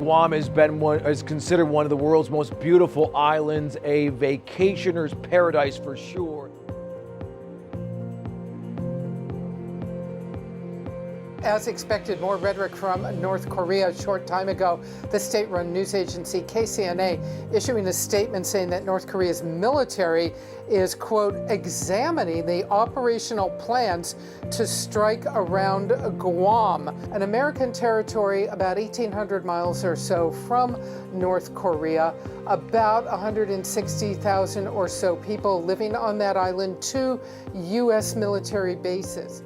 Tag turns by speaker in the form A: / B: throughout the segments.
A: Guam is considered one of the world's most beautiful islands, a vacationer's paradise for sure.
B: As expected, more rhetoric from North Korea a short time ago. The state-run news agency KCNA issuing a statement saying that North Korea's military is, quote, examining the operational plans to strike around Guam, an American territory about 1,800 miles or so from North Korea. About 160,000 or so people living on that island, 2 U.S. military bases.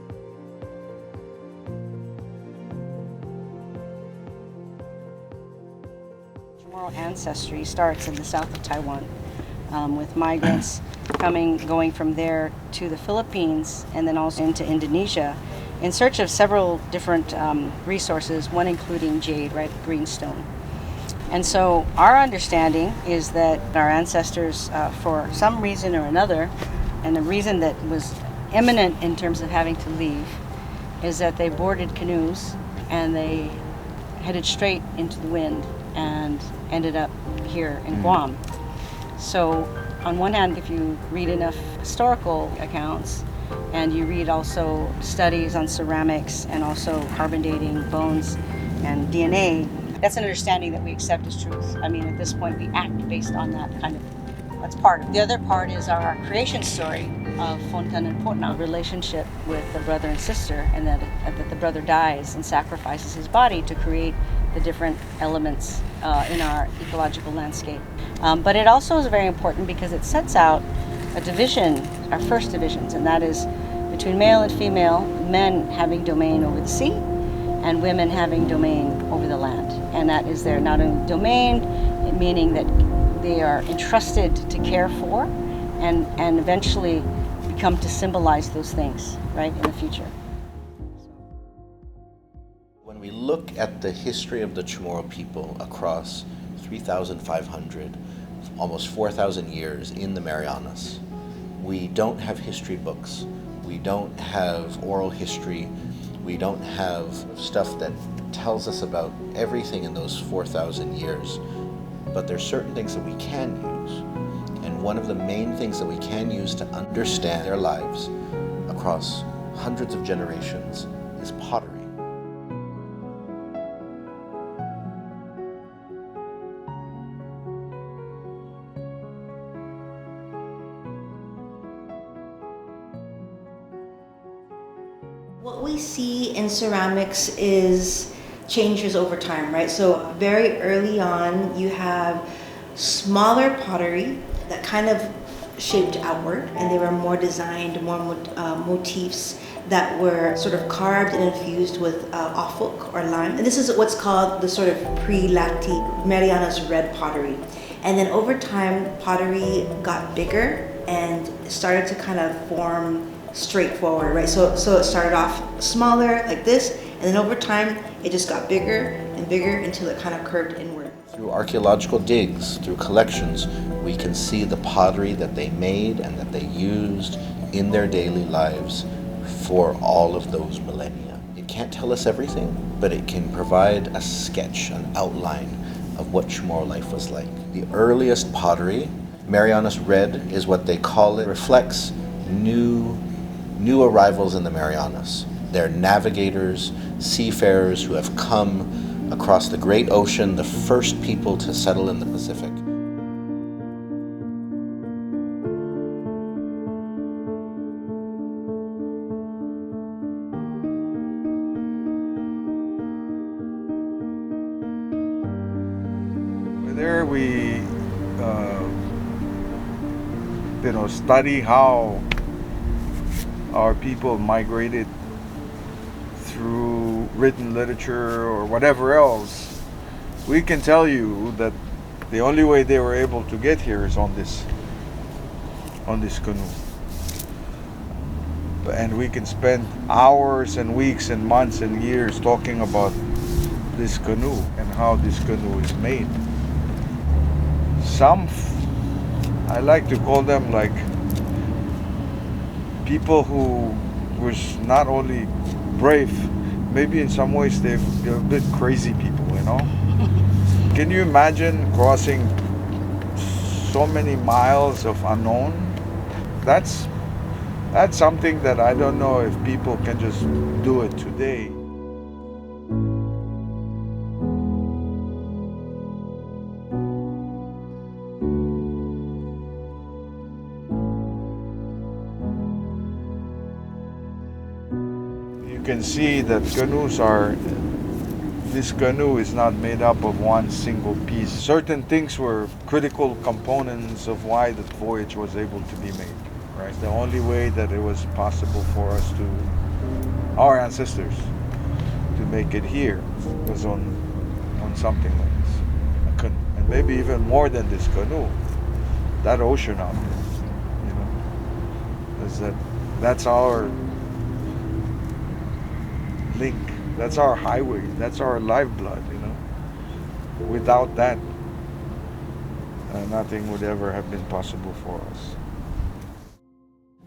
C: Ancestry starts in the south of Taiwan, with migrants going from there to the Philippines and then also into Indonesia in search of several different resources, one including jade, right, greenstone. And so our understanding is that our ancestors, for some reason or another, and the reason that was imminent in terms of having to leave, is that they boarded canoes and they headed straight into the wind and ended up here in Guam. So on one hand, if you read enough historical accounts and you read also studies on ceramics and also carbon dating bones and DNA, that's an understanding that we accept as truth. I mean, at this point, we act based on that kind of, that's part of it. The other part is our creation story of Fontan and Potna, relationship with the brother and sister, and that the brother dies and sacrifices his body to create the different elements in our ecological landscape. But it also is very important because it sets out a division, our first divisions, and that is between male and female, men having domain over the sea and women having domain over the land. And that is their not only domain, meaning that they are entrusted to care for and eventually become to symbolize those things, right, in the future.
D: When we look at the history of the Chamorro people across 3,500, almost 4,000 years in the Marianas, we don't have history books, we don't have oral history, we don't have stuff that tells us about everything in those 4,000 years, but there's certain things that we can use. And one of the main things that we can use to understand their lives across hundreds of generations is pottery.
E: What we see in ceramics is changes over time, right? So very early on, you have smaller pottery that kind of shaped outward, and they were more designed, more motifs that were sort of carved and infused with ofuk or lime. And this is what's called the sort of pre-Lacti Marianas red pottery. And then over time, pottery got bigger and started to kind of form straightforward, right? So it started off smaller like this, and then over time, it just got bigger and bigger until it kind of curved inward.
D: Through archaeological digs, through collections, we can see the pottery that they made and that they used in their daily lives for all of those millennia. It can't tell us everything, but it can provide a sketch, an outline of what Chamorro life was like. The earliest pottery, Marianas red is what they call it, reflects new arrivals in the Marianas. They're navigators, seafarers who have come across the great ocean, the first people to settle in the Pacific.
F: There we study how our people migrated through written literature or whatever else. We can tell you that the only way they were able to get here is on this canoe. And we can spend hours and weeks and months and years talking about this canoe and how this canoe is made. I like to call them like people who was not only brave, maybe in some ways they're a bit crazy people, you know? Can you imagine crossing so many miles of unknown? That's something that I don't know if people can just do it today. You can see that this canoe is not made up of one single piece. Certain things were critical components of why the voyage was able to be made, right? The only way that it was possible for us our ancestors, to make it here was on something like this. A canoe. And maybe even more than this canoe, that ocean out there, that's our link. That's our highway. That's our lifeblood, Without that, nothing would ever have been possible for us.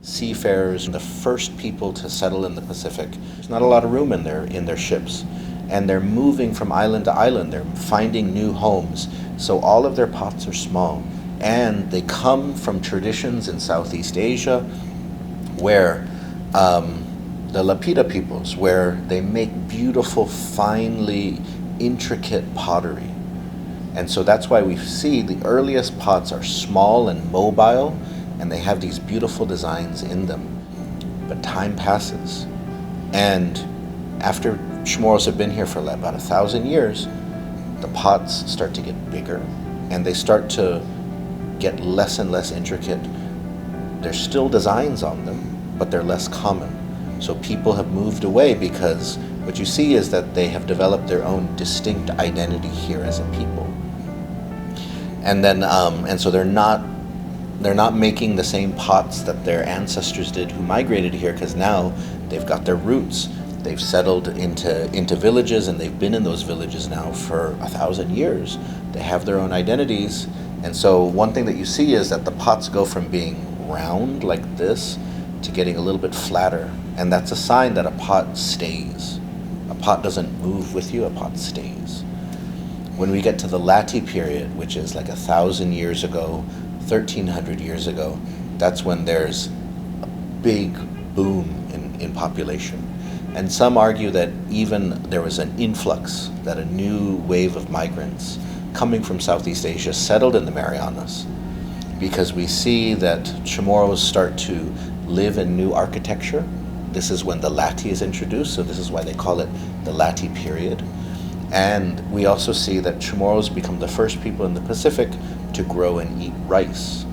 D: Seafarers, the first people to settle in the Pacific, there's not a lot of room in their ships. And they're moving from island to island. They're finding new homes. So all of their pots are small. And they come from traditions in Southeast Asia where the Lapita peoples, where they make beautiful, finely intricate pottery. And so that's why we see the earliest pots are small and mobile, and they have these beautiful designs in them. But time passes, and after Chamorros have been here for about 1,000 years, the pots start to get bigger, and they start to get less and less intricate. There's still designs on them, but they're less common. So people have moved away because what you see is that they have developed their own distinct identity here as a people. And then, and so they're not making the same pots that their ancestors did who migrated here, because now they've got their roots. They've settled into villages, and they've been in those villages now for 1,000 years. They have their own identities. And so one thing that you see is that the pots go from being round like this to getting a little bit flatter. And that's a sign that a pot stays. A pot doesn't move with you, a pot stays. When we get to the Lati period, which is like 1,000 years ago, 1,300 years ago, that's when there's a big boom in population. And some argue that even there was an influx, that a new wave of migrants coming from Southeast Asia settled in the Marianas, because we see that Chamorros start to live in new architecture. This is when the Lati is introduced, so this is why they call it the Lati period. And we also see that Chamorros become the first people in the Pacific to grow and eat rice,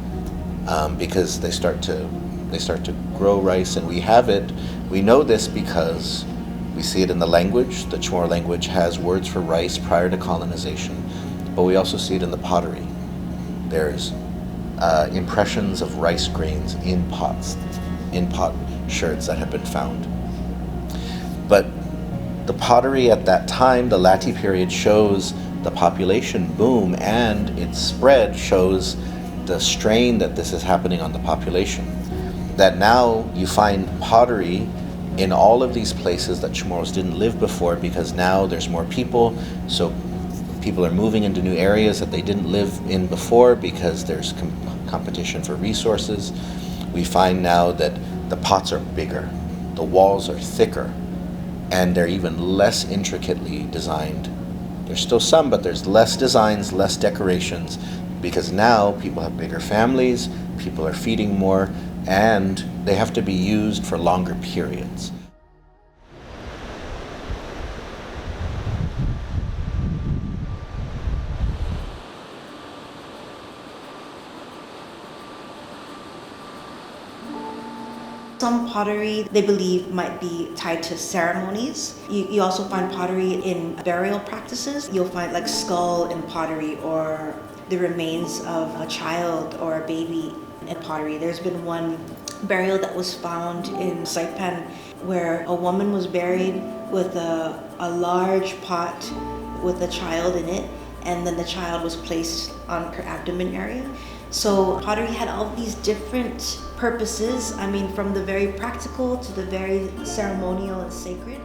D: because they start to grow rice, and we know this because we see it in the language. The Chamorro language has words for rice prior to colonization, but we also see it in the pottery. There's impressions of rice grains in pots, in pot sherds that have been found. But the pottery at that time, the Lati period, shows the population boom, and its spread shows the strain that this is happening on the population. That now you find pottery in all of these places that Chamorros didn't live before, because now there's more people, so people are moving into new areas that they didn't live in before because there's competition for resources. We find now that the pots are bigger, the walls are thicker, and they're even less intricately designed. There's still some, but there's less designs, less decorations, because now people have bigger families, people are feeding more, and they have to be used for longer periods.
E: Some pottery they believe might be tied to ceremonies. You also find pottery in burial practices. You'll find like skull in pottery, or the remains of a child or a baby in pottery. There's been one burial that was found in Saipan where a woman was buried with a large pot with a child in it, and then the child was placed on her abdomen area. So pottery had all these different purposes, I mean, from the very practical to the very ceremonial and sacred.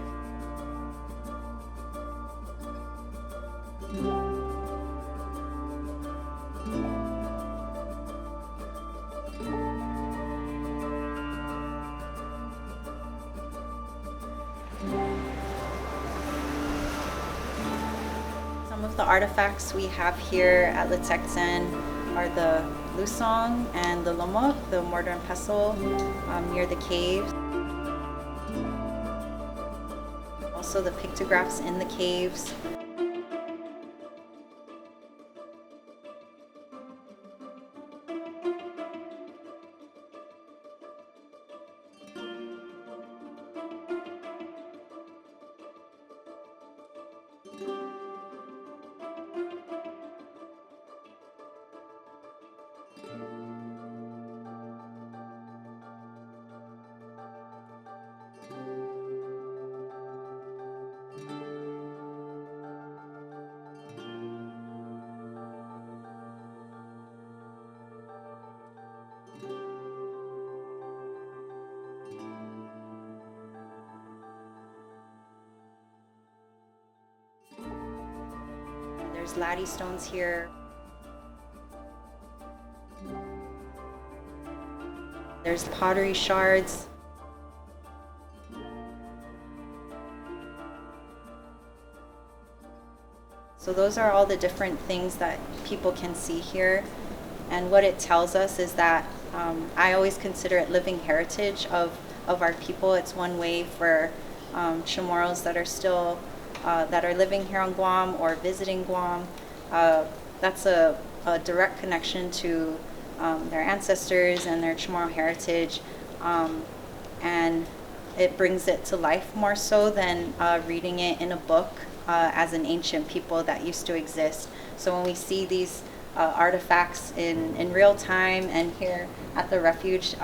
G: the artifacts we have here at Letexen are the lusong and the lomot, the mortar and pestle near the caves. Also the pictographs in the caves. There's laddie stones here. There's pottery shards. So those are all the different things that people can see here. And what it tells us is that I always consider it living heritage of our people. It's one way for Chamorros that are still that are living here on Guam or visiting Guam. That's a direct connection to their ancestors and their Chamorro heritage, and it brings it to life more so than reading it in a book as an ancient people that used to exist. So when we see these artifacts in real time and here at the refuge,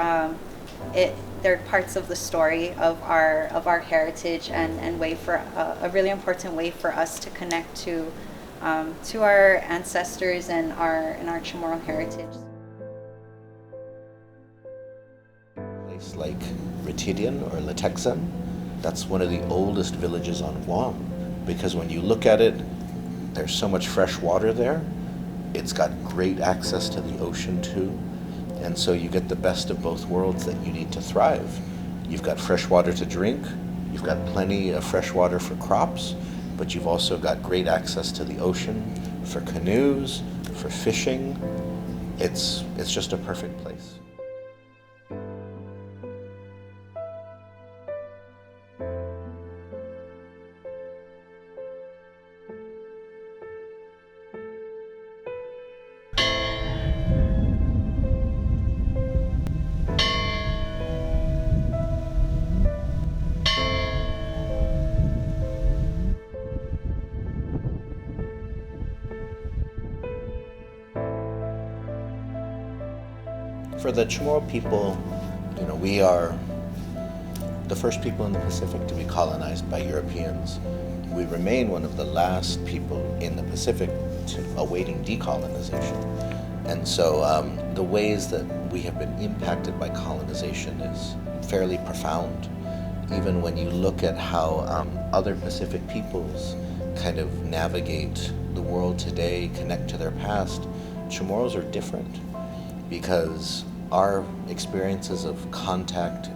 G: they're parts of the story of our heritage and way for a really important way for us to connect to our ancestors and our Chamorro heritage.
D: Place like Ritidian or Letexen, that's one of the oldest villages on Guam, because when you look at it, there's so much fresh water there. It's got great access to the ocean too. And so you get the best of both worlds that you need to thrive. You've got fresh water to drink, you've got plenty of fresh water for crops, but you've also got great access to the ocean for canoes, for fishing. It's just a perfect place. For the Chamorro people, we are the first people in the Pacific to be colonized by Europeans. We remain one of the last people in the Pacific awaiting decolonization. And so the ways that we have been impacted by colonization is fairly profound. Even when you look at how other Pacific peoples kind of navigate the world today, connect to their past, Chamorros are different, because our experiences of contact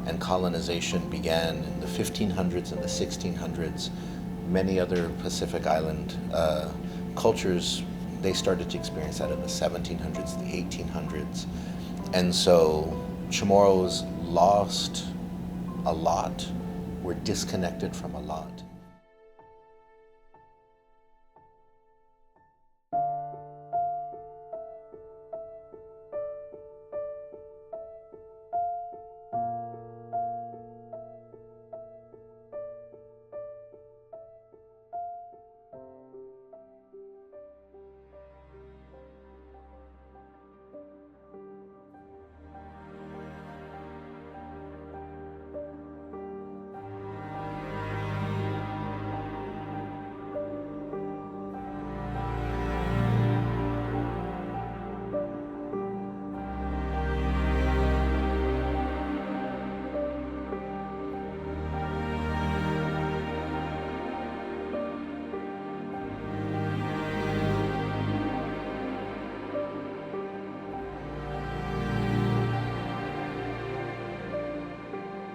D: and colonization began in the 1500s and the 1600s. Many other Pacific Island cultures, they started to experience that in the 1700s, the 1800s. And so Chamorros lost a lot, were disconnected from a lot.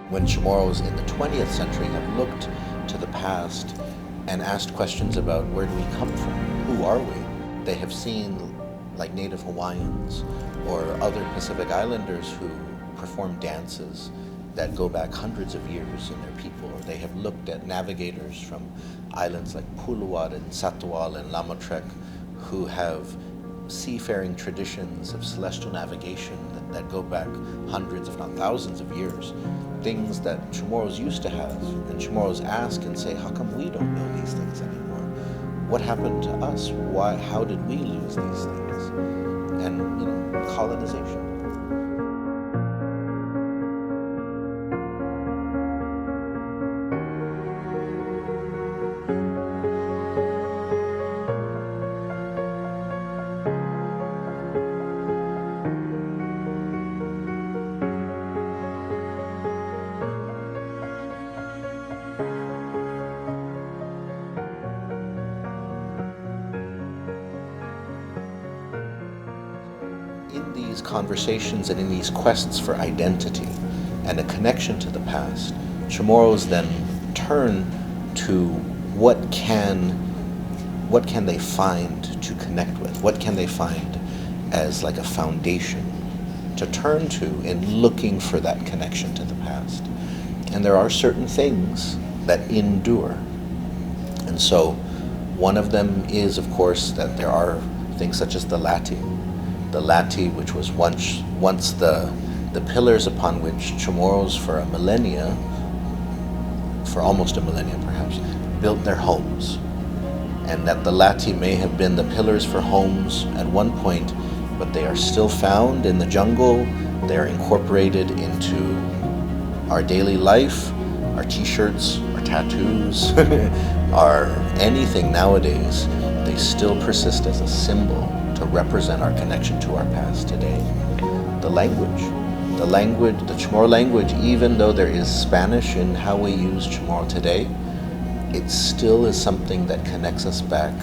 D: When Chamorros in the 20th century have looked to the past, and asked questions about where do we come from, who are we. They have seen, like Native Hawaiians or other Pacific Islanders who perform dances that go back hundreds of years in their people, or they have looked at navigators from islands like Puluwat and Satawal and Lamotrek who have seafaring traditions of celestial navigation that go back hundreds, if not thousands of years. Things that Chamorros used to have, and Chamorros ask and say, how come we don't know these things anymore? What happened to us? Why? How did we lose these things? And colonization. In these conversations and in these quests for identity and a connection to the past, Chamorros then turn to what can they find to connect with? What can they find as like a foundation to turn to in looking for that connection to the past? And there are certain things that endure. And so one of them is, of course, that there are things such as the lati. The lati, which was once the pillars upon which Chamorros for almost a millennia perhaps, built their homes. And that the lati may have been the pillars for homes at one point, but they are still found in the jungle. They are incorporated into our daily life, our t-shirts, our tattoos, our anything nowadays. They still persist as a symbol to represent our connection to our past today. The language, the Chamorro language, even though there is Spanish in how we use Chamorro today, it still is something that connects us back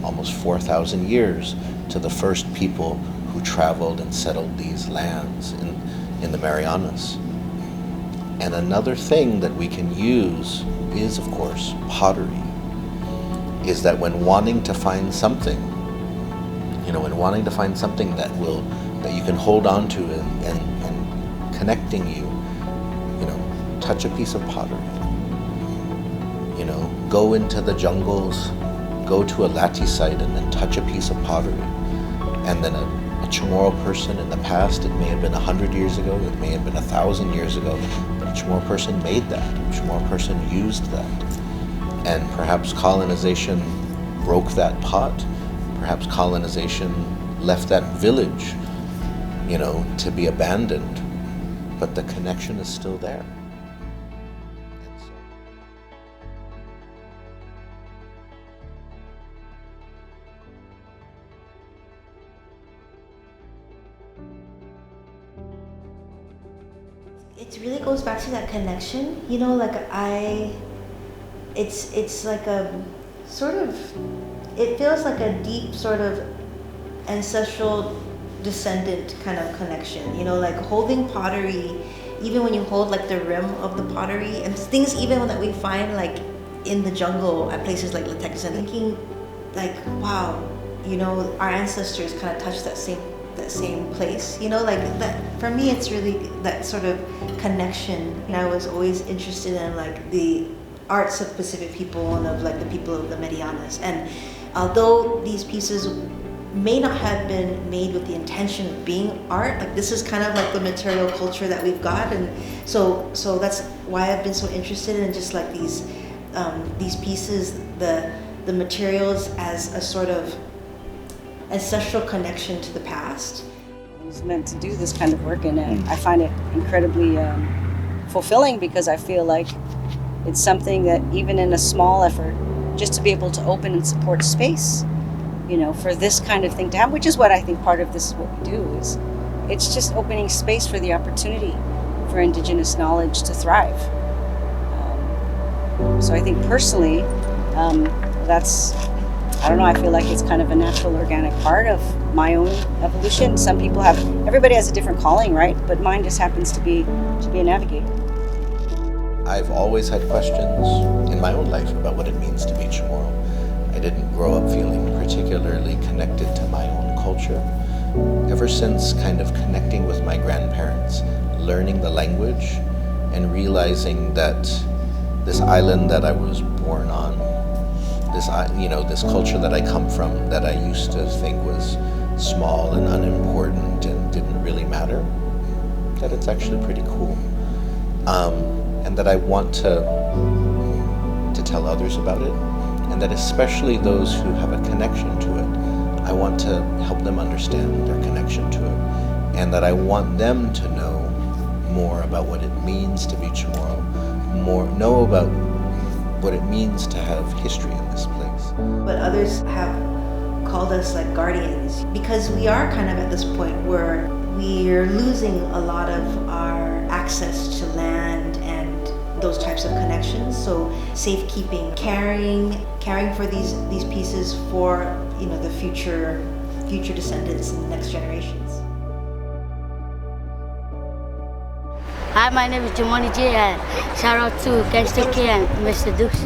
D: almost 4,000 years to the first people who traveled and settled these lands in the Marianas. And another thing that we can use is, of course, pottery. Is that when wanting to find something, that you can hold on to and connecting you, touch a piece of pottery. Go into the jungles, go to a lati site and then touch a piece of pottery. And then a Chamorro person in the past, it may have been 100 years ago, it may have been 1,000 years ago, but a Chamorro person made that, a Chamorro person used that. And perhaps colonization broke that pot. Perhaps colonization left that village, to be abandoned. But the connection is still there. And so
E: It really goes back to that connection, it's like a sort of, it feels like a deep sort of ancestral descendant kind of connection, like holding pottery, even when you hold like the rim of the pottery and things even that we find like in the jungle at places like Latex, and thinking like, wow, our ancestors kind of touched that same place, like that. For me, it's really that sort of connection. I was always interested in like the arts of Pacific people and of like the people of the Marianas. And although these pieces may not have been made with the intention of being art, like this is kind of like the material culture that we've got, and so that's why I've been so interested in just like these pieces, the materials as a sort of ancestral connection to the past.
C: I was meant to do this kind of work, and I find it incredibly fulfilling, because I feel like it's something that even in a small effort, just to be able to open and support space, for this kind of thing to happen, which is what I think part of this is what we do, is it's just opening space for the opportunity for Indigenous knowledge to thrive. So I think personally, that's, I don't know, I feel like it's kind of a natural, organic part of my own evolution. Some people everybody has a different calling, right? But mine just happens to be a navigator.
D: I've always had questions in my own life about what it means to be Chamorro. I didn't grow up feeling particularly connected to my own culture. Ever since kind of connecting with my grandparents, learning the language, and realizing that this island that I was born on, this culture that I come from, that I used to think was small and unimportant and didn't really matter, that it's actually pretty cool. And that I want to tell others about it, and that especially those who have a connection to it, I want to help them understand their connection to it, and that I want them to know more about what it means to be Chamorro, know about what it means to have history in this place.
E: But others have called us like guardians, because we are kind of at this point where we're losing a lot of our access to land and those types of connections. So safekeeping, caring for these pieces for the future descendants and the next generations.
H: Hi, my name is Jamoni J, and shout out to Gangsta K and Mr. Dukes.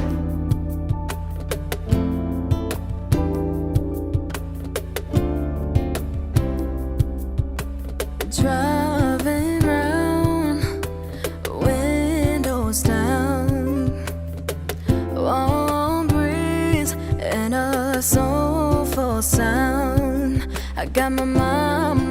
I: Driving round, windows down, warm breeze and a soulful sound. I got my mama